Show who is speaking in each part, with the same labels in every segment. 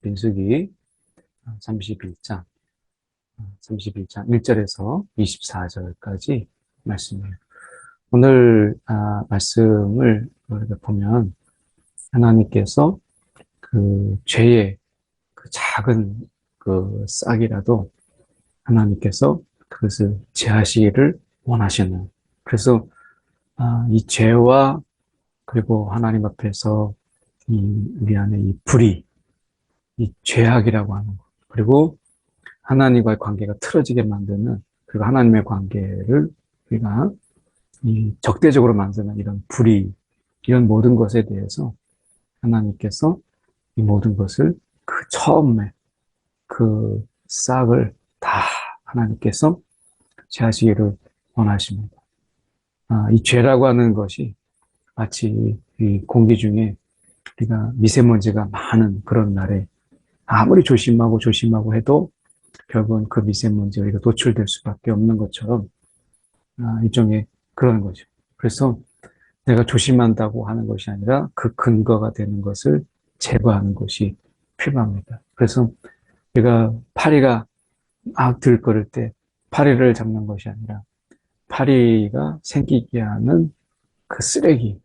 Speaker 1: 민수기 31장 1절에서 24절까지 말씀이에요. 오늘 말씀을 우리가 보면 하나님께서 그 죄의 그 작은 그 싹이라도 하나님께서 그것을 제하시기를 원하시는, 그래서 이 죄와 그리고 하나님 앞에서 우리 안에 이 불의, 이 죄악이라고 하는 것, 그리고 하나님과의 관계가 틀어지게 만드는, 그리고 하나님의 관계를 우리가 이 적대적으로 만드는 이런 불의, 이런 모든 것에 대해서 하나님께서 이 모든 것을 그 처음에 그 싹을 다 하나님께서 제하시기를 원하십니다. 이 죄라고 하는 것이 마치 이 공기 중에 우리가 미세먼지가 많은 그런 날에 아무리 조심하고 해도 결국은 그 미세먼지가 우리가 노출될 수밖에 없는 것처럼 일종의 그런 거죠. 그래서 내가 조심한다고 하는 것이 아니라 그 근거가 되는 것을 제거하는 것이 필요합니다. 그래서 우리가 파리가 막 들끓을 때 파리를 잡는 것이 아니라 파리가 생기게 하는 그 쓰레기,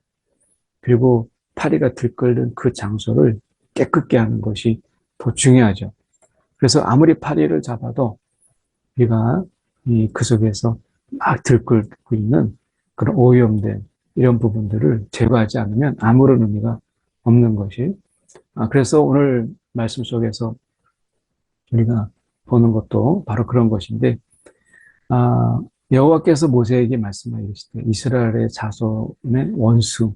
Speaker 1: 그리고 파리가 들끓는 그 장소를 깨끗게 하는 것이 더 중요하죠. 그래서 아무리 파리를 잡아도 우리가 그 속에서 막 들끓고 있는 그런 오염된 이런 부분들을 제거하지 않으면 아무런 의미가 없는 것이, 그래서 오늘 말씀 속에서 우리가 보는 것도 바로 그런 것인데, 여호와께서 모세에게 말씀하여 이르시되 이스라엘의 자손의 원수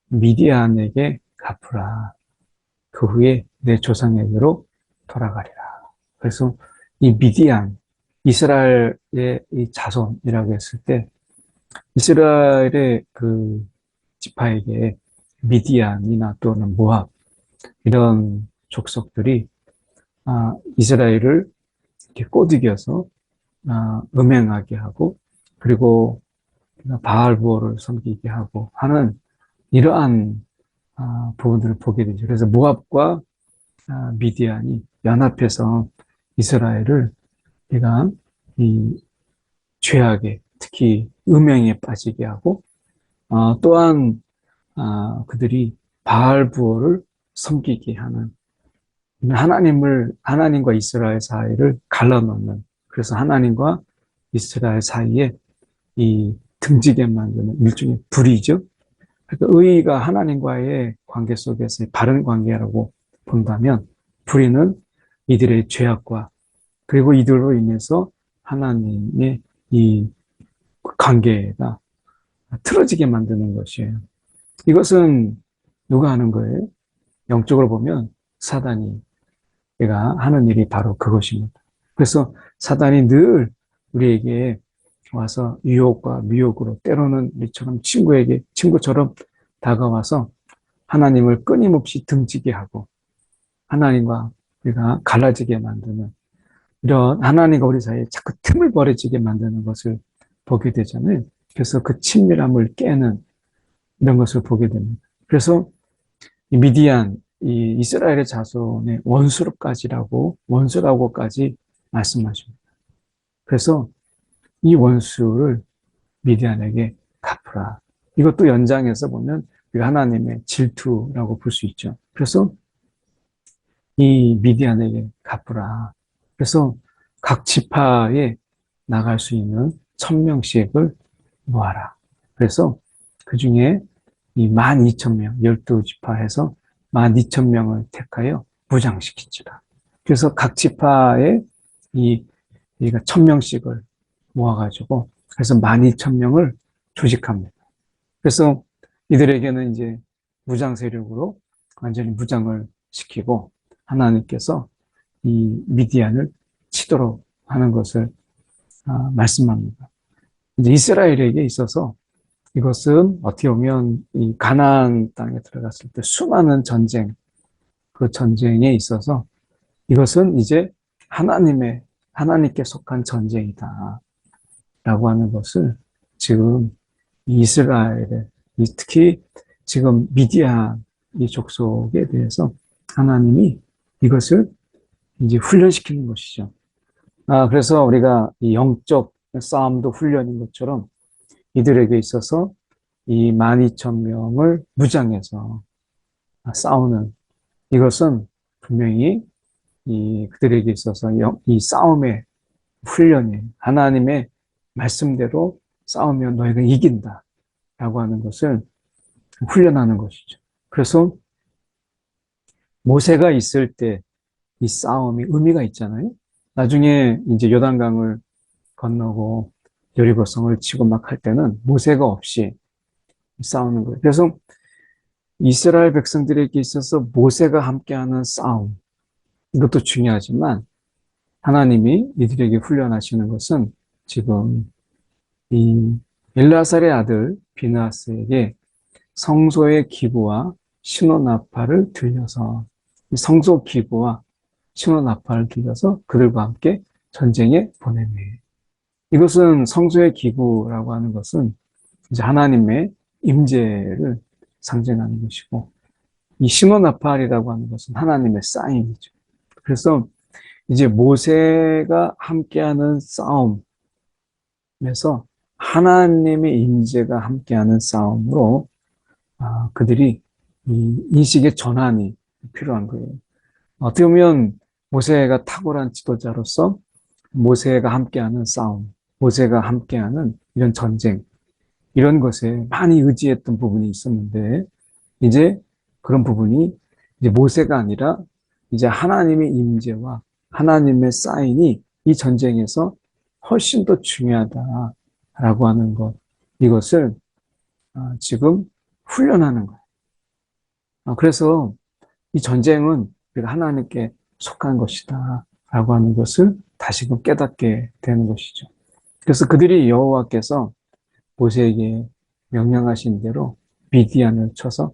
Speaker 1: 미디안에게 갚으라. 그 후에 내 조상에게로 돌아가리라. 그래서 이 미디안, 이스라엘의 이 자손이라고 했을 때 이스라엘의 그 지파에게 미디안이나 또는 모압 이런 족속들이 이스라엘을 이렇게 꼬드겨서 음행하게 하고, 그리고 바알 부호를 섬기게 하고 하는 이러한 부분들을 보게 되죠. 그래서 모압과 미디안이 연합해서 이스라엘을 우리가 이 죄악에, 특히 음행에 빠지게 하고, 또한 그들이 바알 부호를 섬기게 하는, 하나님과 이스라엘 사이를 갈라놓는, 그래서 하나님과 이스라엘 사이에 이 등지게 만드는 일종의 불이죠. 그러니까 의가 하나님과의 관계 속에서의 바른 관계라고 본다면, 불의는 이들의 죄악과 그리고 이들로 인해서 하나님의 이 관계가 틀어지게 만드는 것이에요. 이것은 누가 하는 거예요? 영적으로 보면 사단이 하는 일이 바로 그것입니다. 그래서 사단이 늘 우리에게 와서 유혹과 미혹으로, 때로는 우리처럼 친구처럼 다가와서 하나님을 끊임없이 등지게 하고 하나님과 우리가 갈라지게 만드는, 이런 하나님과 우리 사이에 자꾸 틈을 벌어지게 만드는 것을 보게 되잖아요. 그래서 그 친밀함을 깨는 이런 것을 보게 됩니다. 그래서 이 미디안, 이 이스라엘의 자손의 원수라고까지 말씀하십니다. 그래서 이 원수를 미디안에게 갚으라. 이것도 연장해서 보면 하나님의 질투라고 볼 수 있죠. 그래서 이 미디안에게 갚으라. 그래서 각 지파에 나갈 수 있는 1000명씩을 모아라. 그래서 그 중에 이 12,000명, 12지파에서 12,000명을 택하여 무장시키지라. 그래서 각 지파에 우리가 1000명씩을 모아가지고, 그래서 12,000명을 조직합니다. 그래서 이들에게는 이제 무장 세력으로 완전히 무장을 시키고 하나님께서 이 미디안을 치도록 하는 것을 말씀합니다. 이제 이스라엘에게 있어서 이것은 어떻게 보면 이 가나안 땅에 들어갔을 때 수많은 전쟁, 그 전쟁에 있어서 이것은 이제 하나님께 속한 전쟁이다 라고 하는 것을 지금 이스라엘에, 특히 지금 미디안이 이 족속에 대해서 하나님이 이것을 이제 훈련시키는 것이죠. 그래서 우리가 이 영적 싸움도 훈련인 것처럼 이들에게 있어서 이 12,000명을 무장해서 싸우는 이것은 분명히 이 그들에게 있어서 이 싸움의 훈련이 하나님의 말씀대로 싸우면 너희가 이긴다 라고 하는 것을 훈련하는 것이죠. 그래서 모세가 있을 때 이 싸움이 의미가 있잖아요. 나중에 이제 요단강을 건너고 여리고성을 치고 막 할 때는 모세가 없이 싸우는 거예요. 그래서 이스라엘 백성들에게 있어서 모세가 함께하는 싸움, 이것도 중요하지만 하나님이 이들에게 훈련하시는 것은 지금 이 엘라살의 아들 비느하스에게 성소의 기구와 신호나팔을 들려서 성소 기구와 신호나팔을 들려서 그들과 함께 전쟁에 보내네. 이것은 성소의 기구라고 하는 것은 이제 하나님의 임재를 상징하는 것이고 이 신호나팔이라고 하는 것은 하나님의 사인이죠. 그래서 이제 모세가 함께하는 싸움에서 하나님의 임재가 함께하는 싸움으로 그들이 이 인식의 전환이 필요한 거예요. 어떻게 보면 모세가 탁월한 지도자로서 모세가 함께하는 싸움, 모세가 함께하는 이런 전쟁, 이런 것에 많이 의지했던 부분이 있었는데 이제 그런 부분이 이제 모세가 아니라 이제 하나님의 임재와 하나님의 사인이 이 전쟁에서 훨씬 더 중요하다라고 하는 것, 이것을 지금 훈련하는 거예요. 그래서 이 전쟁은 우리가 하나님께 속한 것이다 라고 하는 것을 다시금 깨닫게 되는 것이죠. 그래서 그들이 여호와께서 모세에게 명령하신 대로 미디안을 쳐서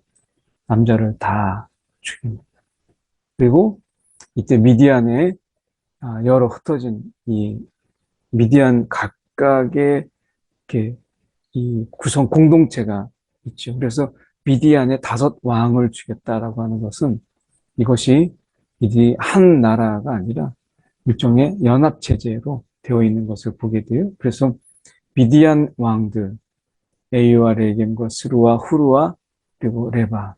Speaker 1: 남자를 다 죽입니다. 그리고 이때 미디안에 여러 흩어진 이 미디안 각각의 이렇게 이 구성 공동체가 있죠. 그래서 미디안의 5 왕을 죽였다라고 하는 것은 이것이 이들이 한 나라가 아니라 일종의 연합 체제로 되어 있는 것을 보게 돼요. 그래서 미디안 왕들 에이와 레겜과 스루와 후루와 그리고 레바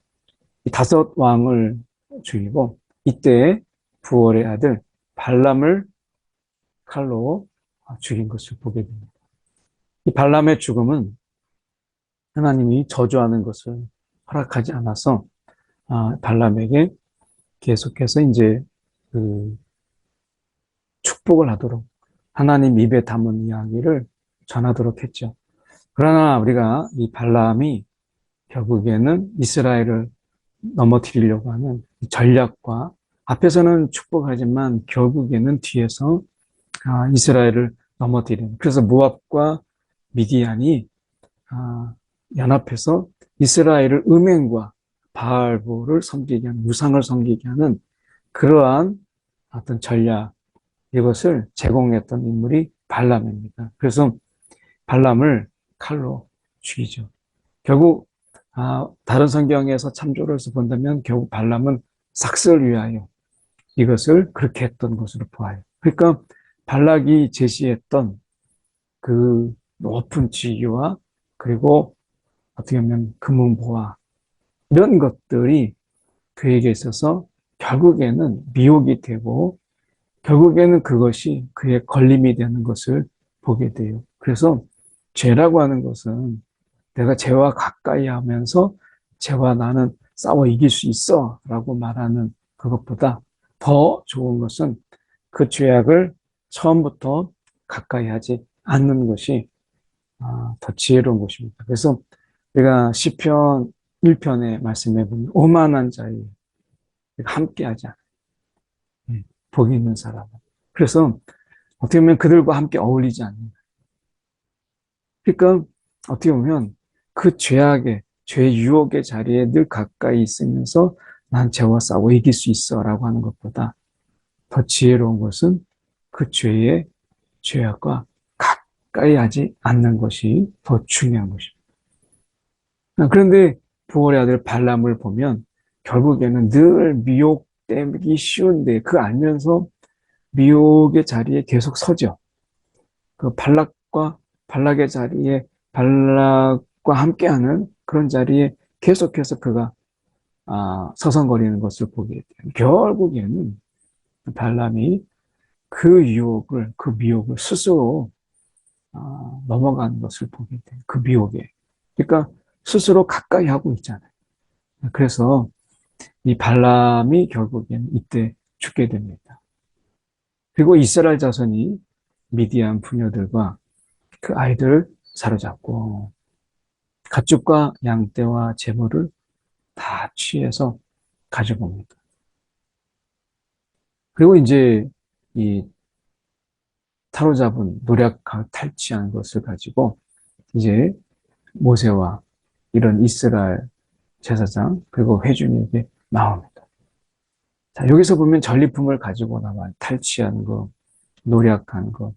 Speaker 1: 이 5 왕을 죽이고 이때 부월의 아들 발람을 칼로 죽인 것을 보게 됩니다. 이 발람의 죽음은 하나님이 저주하는 것을 허락하지 않아서 발람에게 계속해서 이제 그 축복을 하도록 하나님 입에 담은 이야기를 전하도록 했죠. 그러나 우리가 이 발람이 결국에는 이스라엘을 넘어뜨리려고 하는 전략과 앞에서는 축복하지만 결국에는 뒤에서 이스라엘을 넘어뜨리는 그래서 모압과 미디안이 연합해서 이스라엘을 음행과 바알보를 섬기게 하는 우상을 섬기게 하는 그러한 어떤 전략 이것을 제공했던 인물이 발람입니다. 그래서 발람을 칼로 죽이죠. 결국 다른 성경에서 참조를 해서 본다면 결국 발람은 삭슬을 위하여 이것을 그렇게 했던 것으로 보아요. 그러니까 발락이 제시했던 그 높은 지위와 그리고 어떻게 보면 금은보화 이런 것들이 그에게 있어서 결국에는 미혹이 되고 결국에는 그것이 그의 걸림이 되는 것을 보게 돼요. 그래서 죄라고 하는 것은 내가 죄와 가까이 하면서 죄와 나는 싸워 이길 수 있어 라고 말하는 그것보다 더 좋은 것은 그 죄악을 처음부터 가까이 하지 않는 것이 더 지혜로운 것입니다. 그래서 우리가 시편 1편의 말씀에 보면 오만한 자에 함께하지 않아요. 복이 있는 사람은. 그래서 어떻게 보면 그들과 함께 어울리지 않는다. 그러니까 어떻게 보면 그 죄악의, 죄의 유혹의 자리에 늘 가까이 있으면서 난 죄와 싸워 이길 수 있어 라고 하는 것보다 더 지혜로운 것은 그 죄의 죄악과 가까이 하지 않는 것이 더 중요한 것입니다. 그런데 부올의 아들 발람을 보면 결국에는 늘 미혹되기 쉬운데 그 알면서 미혹의 자리에 계속 서죠. 그 발락의 자리에 발락과 함께하는 그런 자리에 계속해서 그가 서성거리는 것을 보게 돼요. 결국에는 발람이 그 미혹을 스스로 넘어가는 것을 보게 돼요. 그 미혹에. 그러니까 스스로 가까이 하고 있잖아요. 그래서 이 발람이 결국에는 이때 죽게 됩니다. 그리고 이스라엘 자손이 미디안 부녀들과 그 아이들을 사로잡고 가축과 양떼와 재물을 다 취해서 가져옵니다. 그리고 이제 이 사로잡은 노략하고 탈취한 것을 가지고 이제 모세와 이런 이스라엘 제사장 그리고 회중에게 나옵니다. 자, 여기서 보면 전리품을 가지고 나와 탈취한 것, 노략한 것,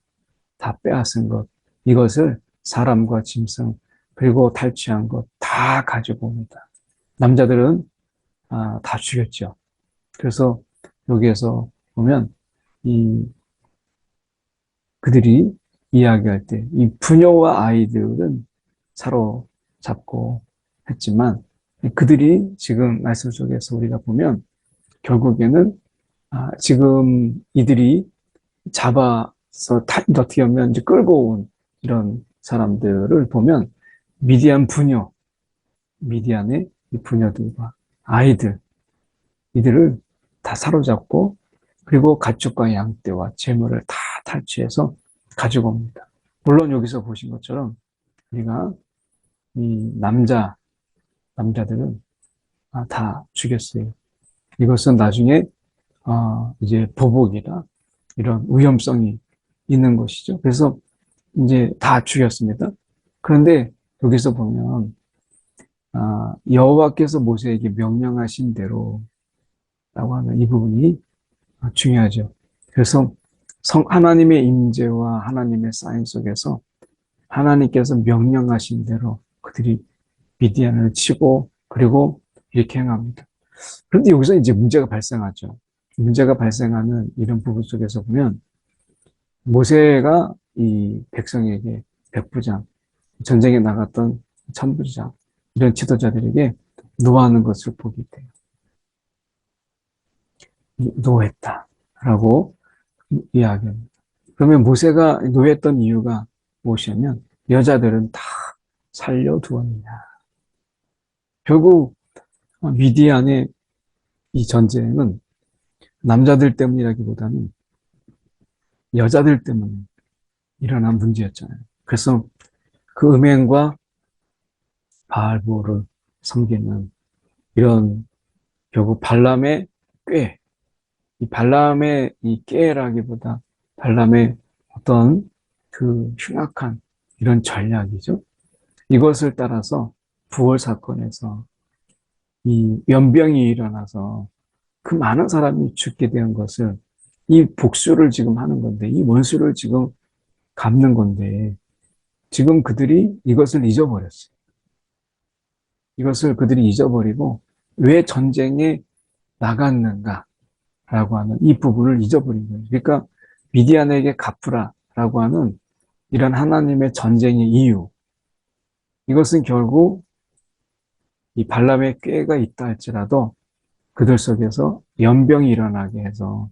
Speaker 1: 다 빼앗은 것, 이것을 사람과 짐승 그리고 탈취한 것 다 가지고 옵니다. 남자들은 다 죽였죠. 그래서 여기에서 보면 이 그들이 이야기할 때 이 부녀와 아이들은 사로잡고 했지만 그들이 지금 말씀 속에서 우리가 보면 결국에는 지금 이들이 잡아서 어떻게 하면 이제 끌고 온 이런 사람들을 보면 미디안 부녀, 미디안의 이 부녀들과 아이들, 이들을 다 사로잡고 그리고 가축과 양떼와 재물을 다 탈취해서 가지고 옵니다. 물론 여기서 보신 것처럼 우리가 이 남자들은 다 죽였어요. 이것은 나중에 이제 보복이다 이런 위험성이 있는 것이죠. 그래서 이제 다 죽였습니다. 그런데 여기서 보면 여호와께서 모세에게 명령하신 대로라고 하는 이 부분이 중요하죠. 그래서 하나님의 임재와 하나님의 사인 속에서 하나님께서 명령하신 대로 그들이 미디안을 치고 그리고 이렇게 행합니다. 그런데 여기서 이제 문제가 발생하죠. 문제가 발생하는 이런 부분 속에서 보면 모세가 이 백성에게 백부장, 전쟁에 나갔던 천부장, 이런 지도자들에게 노하는 것을 보게 돼요. 노했다라고 이야기합니다. 그러면 모세가 노했던 이유가 무엇이냐면 여자들은 다 살려두었느냐. 결국 미디안의 이 전쟁은 남자들 때문이라기보다는 여자들 때문에 일어난 문제였잖아요. 그래서 그 음행과 바알보를 섬기는 이런 결국 발람의 꾀, 이 발람의 이 꾀라기보다 발람의 어떤 그 흉악한 이런 전략이죠. 이것을 따라서 부월 사건에서 이 연병이 일어나서 그 많은 사람이 죽게 된 것을 이 복수를 지금 하는 건데 이 원수를 지금 갚는 건데 지금 그들이 이것을 잊어버렸어요. 이것을 그들이 잊어버리고 왜 전쟁에 나갔는가라고 하는 이 부분을 잊어버린 거예요. 그러니까 미디안에게 갚으라라고 하는 이런 하나님의 전쟁의 이유, 이것은 결국 이 발람의 꾀가 있다 할지라도 그들 속에서 연병이 일어나게 해서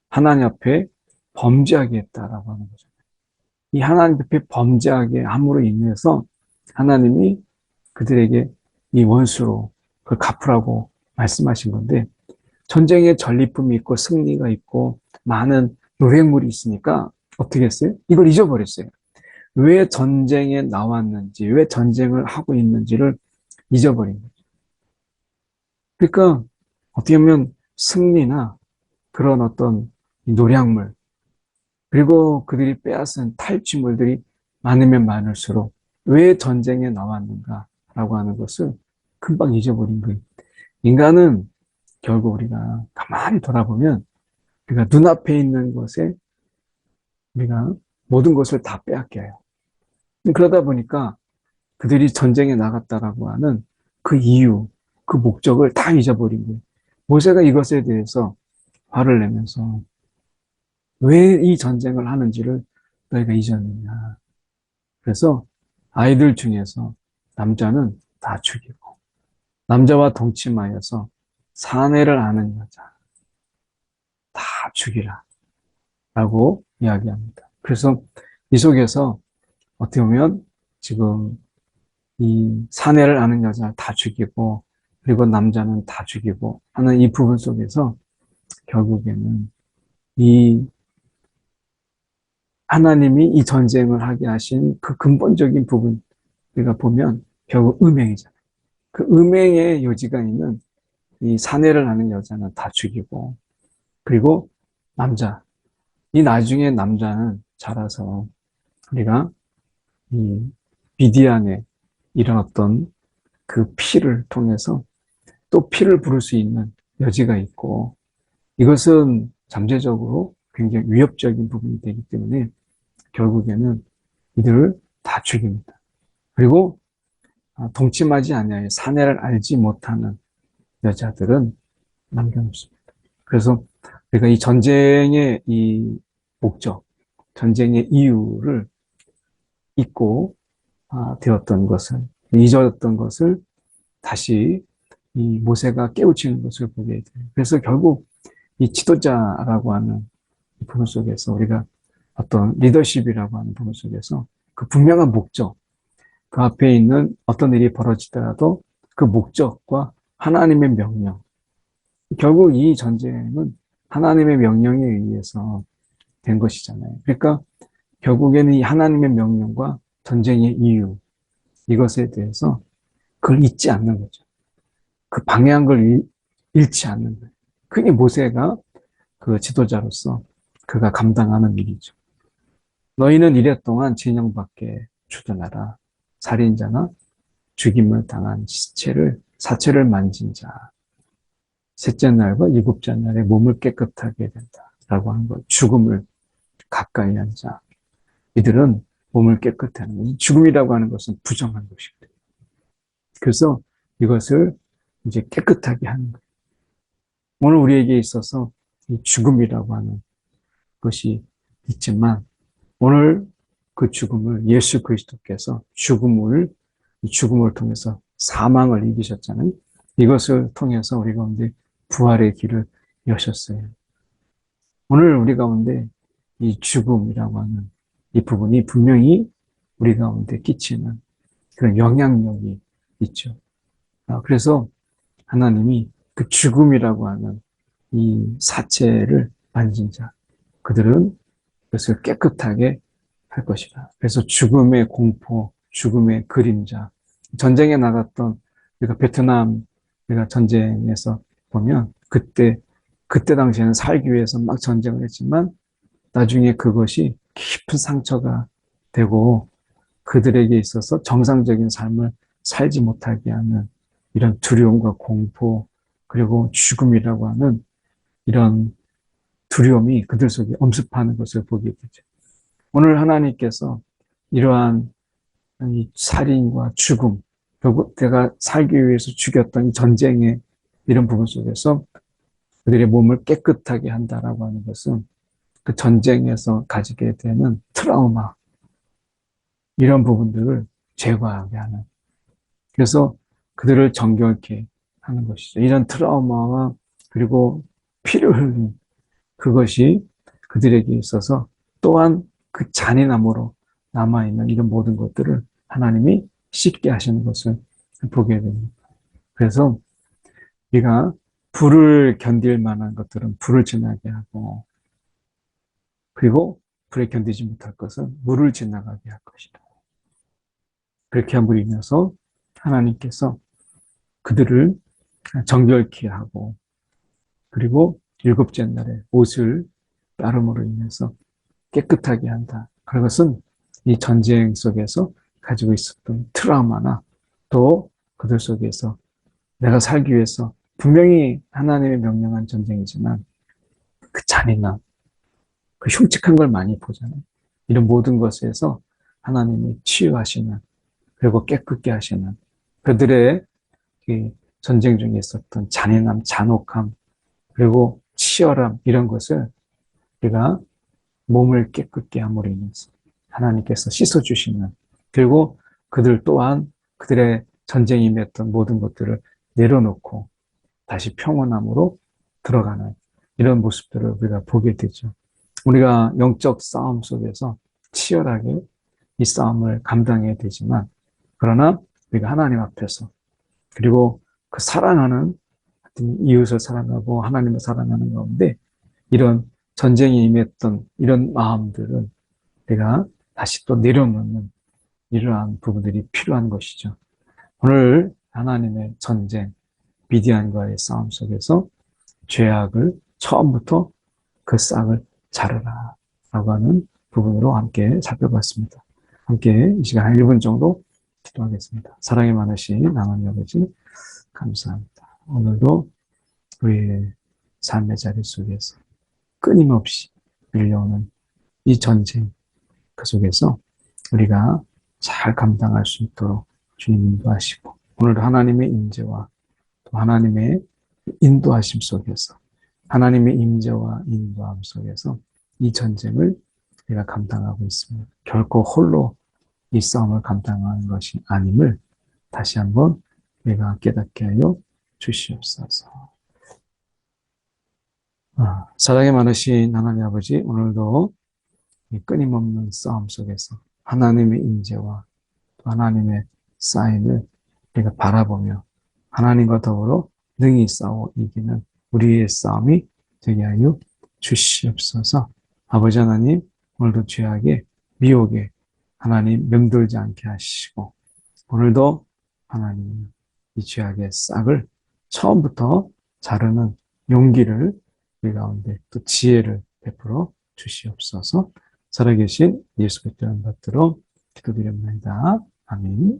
Speaker 1: 하나님 앞에 범죄하게 했다라고 하는 거죠. 이 하나님 앞에 범죄하게 함으로 인해서 하나님이 그들에게 이 원수로 그걸 갚으라고 말씀하신 건데 전쟁에 전리품이 있고 승리가 있고 많은 노획물이 있으니까 어떻게 했어요? 이걸 잊어버렸어요. 왜 전쟁에 나왔는지, 왜 전쟁을 하고 있는지를 잊어버린 거죠. 그러니까 어떻게 보면 승리나 그런 어떤 노략물, 그리고 그들이 빼앗은 탈취물들이 많으면 많을수록 왜 전쟁에 나왔는가라고 하는 것을 금방 잊어버린 거예요. 인간은 결국 우리가 가만히 돌아보면 우리가 눈앞에 있는 것에 우리가 모든 것을 다 빼앗겨요. 그러다 보니까 그들이 전쟁에 나갔다라고 하는 그 이유, 그 목적을 다 잊어버린 거예요. 모세가 이것에 대해서 화를 내면서 왜 이 전쟁을 하는지를 너희가 잊었느냐. 그래서 아이들 중에서 남자는 다 죽이고 남자와 동침하여서 사내를 아는 여자 다 죽이라 라고 이야기합니다. 그래서 이 속에서 어떻게 보면 지금 이 사내를 아는 여자를 다 죽이고 그리고 남자는 다 죽이고 하는 이 부분 속에서 결국에는 이 하나님이 이 전쟁을 하게 하신 그 근본적인 부분 우리가 보면 결국 음행이잖아요. 그 음행의 요지가 있는 이 사내를 하는 여자는 다 죽이고 그리고 남자 이 나중에 남자는 자라서 우리가 이 미디안의 이런 어떤 그 피를 통해서 또 피를 부를 수 있는 여지가 있고 이것은 잠재적으로 굉장히 위협적인 부분이 되기 때문에 결국에는 이들을 다 죽입니다. 그리고 동침하지 아니하여 사내를 알지 못하는 여자들은 남겨놓습니다. 그래서 우리가 이 전쟁의 이 목적, 전쟁의 이유를 잊고 되었던 것을, 잊었던 것을 다시 이 모세가 깨우치는 것을 보게 돼요. 그래서 결국 이 지도자라고 하는 부분 속에서 우리가 어떤 리더십이라고 하는 부분 속에서 그 분명한 목적, 그 앞에 있는 어떤 일이 벌어지더라도 그 목적과 하나님의 명령, 결국 이 전쟁은 하나님의 명령에 의해서 된 것이잖아요. 그러니까 결국에는 이 하나님의 명령과 전쟁의 이유, 이것에 대해서 그걸 잊지 않는 거죠. 그 방향을 잃지 않는 거예요. 그게 모세가 그 지도자로서 그가 감당하는 일이죠. 너희는 이래 동안 진영 밖에 주둔하라. 살인자나 죽임을 당한 사체를 만진 자. 셋째 날과 일곱째 날에 몸을 깨끗하게 된다라고 하는 것. 죽음을 가까이 한 자. 이들은 몸을 깨끗게 하는 거예요. 죽음이라고 하는 것은 부정한 것이거든요. 그래서 이것을 이제 깨끗하게 하는 거예요. 오늘 우리에게 있어서 이 죽음이라고 하는 것이 있지만 오늘 그 죽음을 예수 그리스도께서 이 죽음을 통해서 사망을 이기셨잖아요. 이것을 통해서 우리 가운데 부활의 길을 여셨어요. 오늘 우리 가운데 이 죽음이라고 하는 이 부분이 분명히 우리 가운데 끼치는 그런 영향력이 있죠. 그래서 하나님이 그 죽음이라고 하는 이 사체를 만진 자, 그들은 그것을 깨끗하게 할 것이다. 그래서 죽음의 공포, 죽음의 그림자, 전쟁에 나갔던 우리가 베트남 우리가 전쟁에서 보면 그때 당시에는 살기 위해서 막 전쟁을 했지만 나중에 그것이 깊은 상처가 되고 그들에게 있어서 정상적인 삶을 살지 못하게 하는 이런 두려움과 공포 그리고 죽음이라고 하는 이런 두려움이 그들 속에 엄습하는 것을 보게 되죠. 오늘 하나님께서 이러한 이 살인과 죽음, 결국 내가 살기 위해서 죽였던 이 전쟁의 이런 부분 속에서 그들의 몸을 깨끗하게 한다라고 하는 것은 그 전쟁에서 가지게 되는 트라우마, 이런 부분들을 제거하게 하는, 그래서 그들을 정결케 하는 것이죠. 이런 트라우마와 그리고 피를 흘린 그것이 그들에게 있어서 또한 그 잔인함으로 남아있는 이런 모든 것들을 하나님이 씻게 하시는 것을 보게 됩니다. 그래서 우리가 불을 견딜 만한 것들은 불을 지나게 하고 그리고 불에 견디지 못할 것은 물을 지나가게 할 것이다. 그렇게 함으로 인해서 하나님께서 그들을 정결케 하고 그리고 일곱째 날에 옷을 따름으로 인해서 깨끗하게 한다. 그것은 이 전쟁 속에서 가지고 있었던 트라우마나 또 그들 속에서 내가 살기 위해서 분명히 하나님의 명령한 전쟁이지만 그 잔인함, 그 흉측한 걸 많이 보잖아요. 이런 모든 것에서 하나님이 치유하시는 그리고 깨끗게 하시는 그들의 전쟁 중에 있었던 잔인함, 잔혹함, 그리고 치열함, 이런 것을 우리가 몸을 깨끗게 함으로 인해서 하나님께서 씻어주시는, 그리고 그들 또한 그들의 전쟁에 임했던 모든 것들을 내려놓고 다시 평온함으로 들어가는 이런 모습들을 우리가 보게 되죠. 우리가 영적 싸움 속에서 치열하게 이 싸움을 감당해야 되지만, 그러나 우리가 하나님 앞에서, 그리고 그 사랑하는 이웃을 사랑하고 하나님을 사랑하는 가운데 이런 전쟁에 임했던 이런 마음들은 내가 다시 또 내려놓는 이러한 부분들이 필요한 것이죠. 오늘 하나님의 전쟁, 미디안과의 싸움 속에서 죄악을 처음부터 그 싹을 자르라 라고 하는 부분으로 함께 살펴봤습니다. 함께 이 시간 한 1분 정도 기도하겠습니다. 사랑이 많으신 하나님 아버지, 감사합니다. 오늘도 우리의 삶의 자리 속에서 끊임없이 밀려오는 이 전쟁, 그 속에서 우리가 잘 감당할 수 있도록 주님 인도하시고, 오늘 하나님의 임재와 또 하나님의 인도하심 속에서, 하나님의 임재와 인도함 속에서 이 전쟁을 우리가 감당하고 있습니다. 결코 홀로 이 싸움을 감당하는 것이 아님을 다시 한번 우리가 깨닫게 하여 주시옵소서. 사랑이 많으신 하나님 아버지, 오늘도 이 끊임없는 싸움 속에서 하나님의 임재와 또 하나님의 사인을 우리가 바라보며 하나님과 더불어 능히 싸워 이기는 우리의 싸움이 되게 하여 주시옵소서. 아버지 하나님, 오늘도 죄악에 미혹에 하나님 맴돌지 않게 하시고, 오늘도 하나님 이 죄악의 싹을 처음부터 자르는 용기를 우리 가운데 또 지혜를 베풀어 주시옵소서. 살아계신 예수 그리스도를 받들어 기도드립니다. 아멘.